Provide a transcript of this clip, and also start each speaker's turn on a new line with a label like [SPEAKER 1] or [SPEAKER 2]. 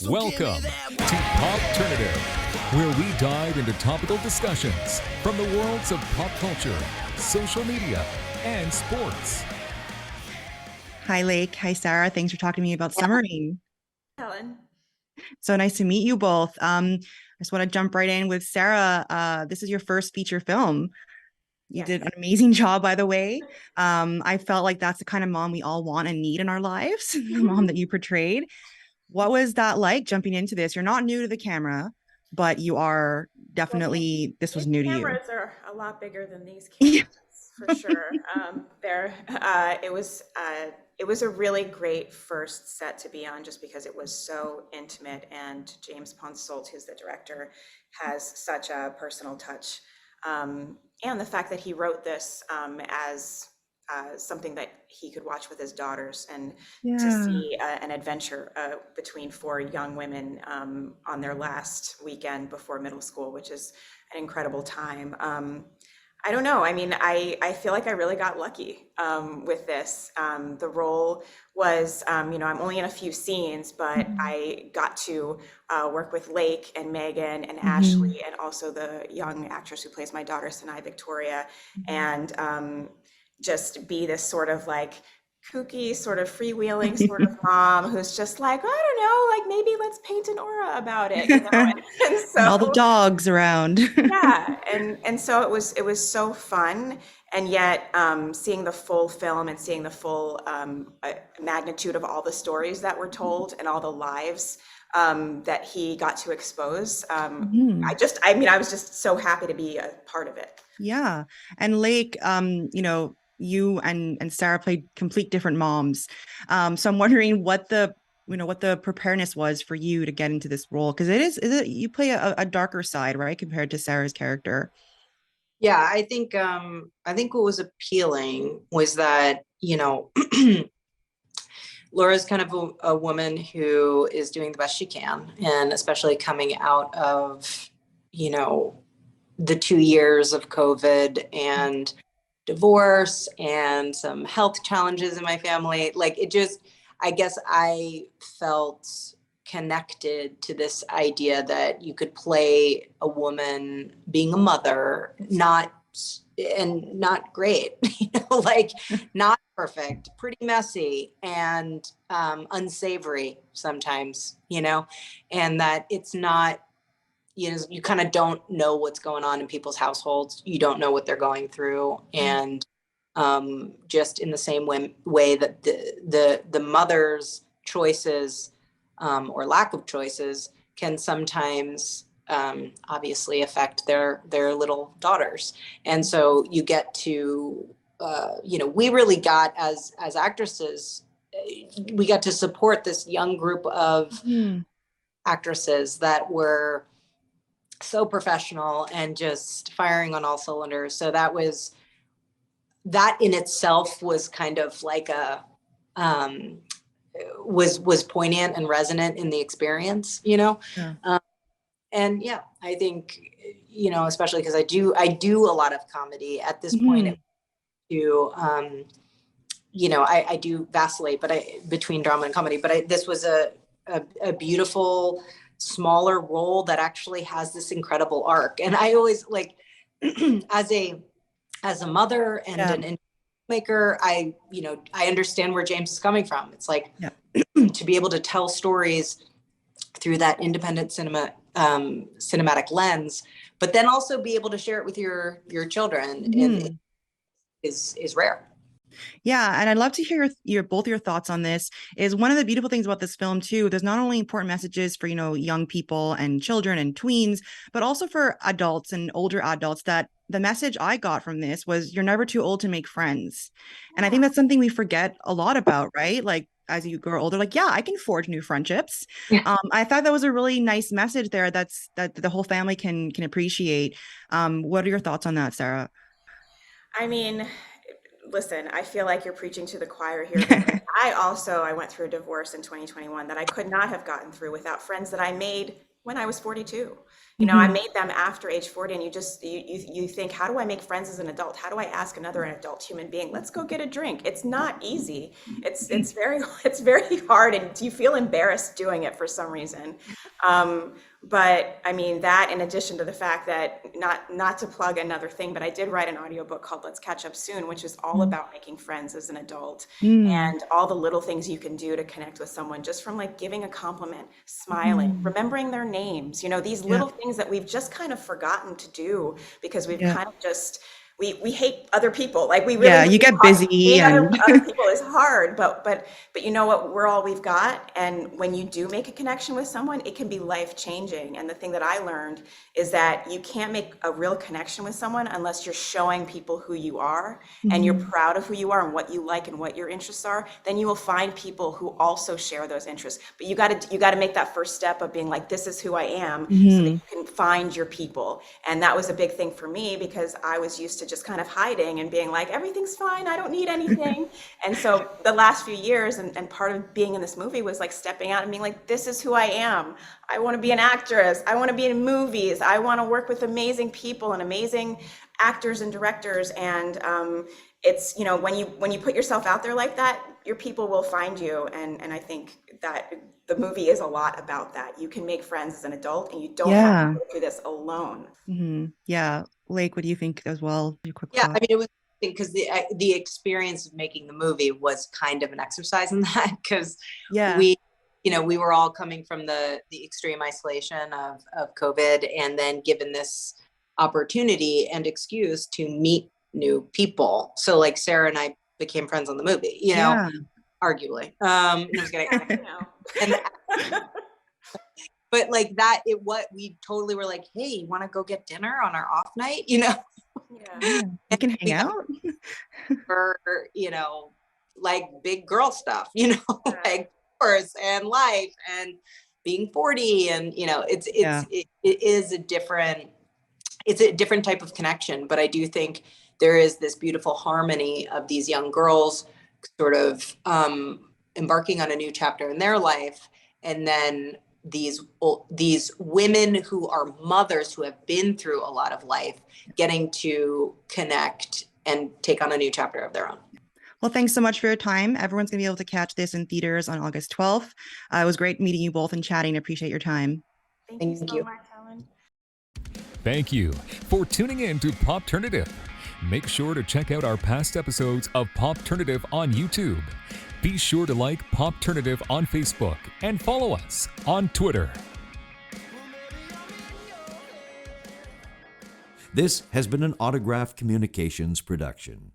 [SPEAKER 1] Welcome to Popternative, where we dive into topical discussions from the worlds of pop culture, social media, and sports.
[SPEAKER 2] Hi, Lake. Hi, Sarah. Thanks for talking to me about Submarine.
[SPEAKER 3] Helen.
[SPEAKER 2] So nice to meet you both. I just want to jump right in with Sarah. This is your first feature film. You
[SPEAKER 3] Yes.
[SPEAKER 2] did an amazing job, by the way. I felt like that's the kind of mom we all want and need in our lives, the mom that you portrayed. What was that like jumping into this? You're not new to the camera, but you are definitely, this was
[SPEAKER 3] These
[SPEAKER 2] new to you.
[SPEAKER 3] cameras are a lot bigger than these
[SPEAKER 2] Yeah.
[SPEAKER 3] cameras, for sure. It was a really great first set to be on, just because it was so intimate, and James Ponsoldt, who's the director, has such a personal touch. And the fact that he wrote this as something that he could watch with his daughters, and to see an adventure between four young women on their last weekend before middle school, which is an incredible time. I don't know. I mean, I feel like I really got lucky with this. The role was, I'm only in a few scenes, but I got to work with Lake and Megan and Ashley, and also the young actress who plays my daughter, Sanai Victoria, and just be this sort of like kooky, sort of freewheeling sort of mom who's just like, I don't know, like maybe let's paint an aura about it, and so
[SPEAKER 2] And all the dogs around.
[SPEAKER 3] yeah, and so it was so fun, and yet seeing the full film and seeing the full magnitude of all the stories that were told and all the lives that he got to expose. I was just so happy to be a part of it.
[SPEAKER 2] Yeah. And Lake, you and Sarah played complete different moms. So I'm wondering what the preparedness was for you to get into this role, because is it you play a darker side, right, compared to Sarah's character?
[SPEAKER 4] Yeah, I think what was appealing was that, Laura's kind of a woman who is doing the best she can, and especially coming out of, the 2 years of COVID and divorce and some health challenges in my family. Like I guess I felt connected to this idea that you could play a woman being a mother, not great, like not perfect, pretty messy, and unsavory sometimes, and that it's not, you kind of don't know what's going on in people's households. You don't know what they're going through. And just in the same way that the mother's choices or lack of choices can sometimes obviously affect their little daughters. And so you get to, we really got as actresses, we got to support this young group of actresses that were so professional and just firing on all cylinders. So that in itself was kind of like was poignant and resonant in the experience,
[SPEAKER 2] Yeah.
[SPEAKER 4] And yeah, I think, especially because I do a lot of comedy at this point. I do vacillate, but between drama and comedy. But this was a beautiful, smaller role that actually has this incredible arc. And I always like, as a mother and an filmmaker, I understand where James is coming from. It's like to be able to tell stories through that independent cinematic lens, but then also be able to share it with your children is rare.
[SPEAKER 2] Yeah, and I'd love to hear both your thoughts on this. Is one of the beautiful things about this film too, there's not only important messages for, young people and children and tweens, but also for adults and older adults, that the message I got from this was you're never too old to make friends. And I think that's something we forget a lot about, right? Like as you grow older, like, yeah, I can forge new friendships. I thought that was a really nice message there that the whole family can appreciate. What are your thoughts on that, Sarah?
[SPEAKER 3] I mean, listen, I feel like you're preaching to the choir here. I went through a divorce in 2021 that I could not have gotten through without friends that I made when I was 42. You know, I made them after age 40, and you think, how do I make friends as an adult? How do I ask another adult human being, let's go get a drink? It's not easy. It's very hard, and you feel embarrassed doing it for some reason. But I mean, that in addition to the fact that, not to plug another thing, but I did write an audiobook called Let's Catch Up Soon, which is all about making friends as an adult and all the little things you can do to connect with someone, just from like giving a compliment, smiling, remembering their names, you know, these little things that we've just kind of forgotten to do because we've kind of just, we hate other people. Like we really,
[SPEAKER 2] you get busy and
[SPEAKER 3] other people is hard, but you know what, we're all we've got. And when you do make a connection with someone, it can be life changing. And the thing that I learned is that you can't make a real connection with someone unless you're showing people who you are and you're proud of who you are and what you like and what your interests are. Then you will find people who also share those interests. But you got to make that first step of being like, this is who I am, so that you can find your people. And that was a big thing for me because I was used to just kind of hiding and being like, everything's fine, I don't need anything. And so the last few years and part of being in this movie was like stepping out and being like, this is who I am. I want to be an actress. I want to be in movies. I want to work with amazing people and amazing actors and directors. And it's, you know, when you put yourself out there like that, your people will find you. And I think that the movie is a lot about that. You can make friends as an adult, and you don't have to go through this alone.
[SPEAKER 2] Yeah. Lake, what do you think as well? Your quick
[SPEAKER 4] Yeah,
[SPEAKER 2] thought.
[SPEAKER 4] I mean, it was because the experience of making the movie was kind of an exercise in that, because we were all coming from the extreme isolation of COVID, and then given this opportunity and excuse to meet new people. So like Sarah and I became friends on the movie, you know, arguably. No, I was kidding. But like that, we totally were like, hey, you want to go get dinner on our off night? You know?
[SPEAKER 2] We can hang out.
[SPEAKER 4] For, you know, like big girl stuff, you know, like course and life and being 40, and you know, it is a different type of connection. But I do think there is this beautiful harmony of these young girls sort of embarking on a new chapter in their life, and then these women who are mothers who have been through a lot of life getting to connect and take on a new chapter of their own.
[SPEAKER 2] Well, thanks so much for your time. Everyone's going to be able to catch this in theaters on August 12th. It was great meeting you both and chatting. Appreciate your time.
[SPEAKER 3] Thank you so much, Helen.
[SPEAKER 1] Thank you for tuning in to Popternative. Make sure to check out our past episodes of Popternative on YouTube. Be sure to like Popternative on Facebook and follow us on Twitter.
[SPEAKER 5] This has been an Autograph Communications production.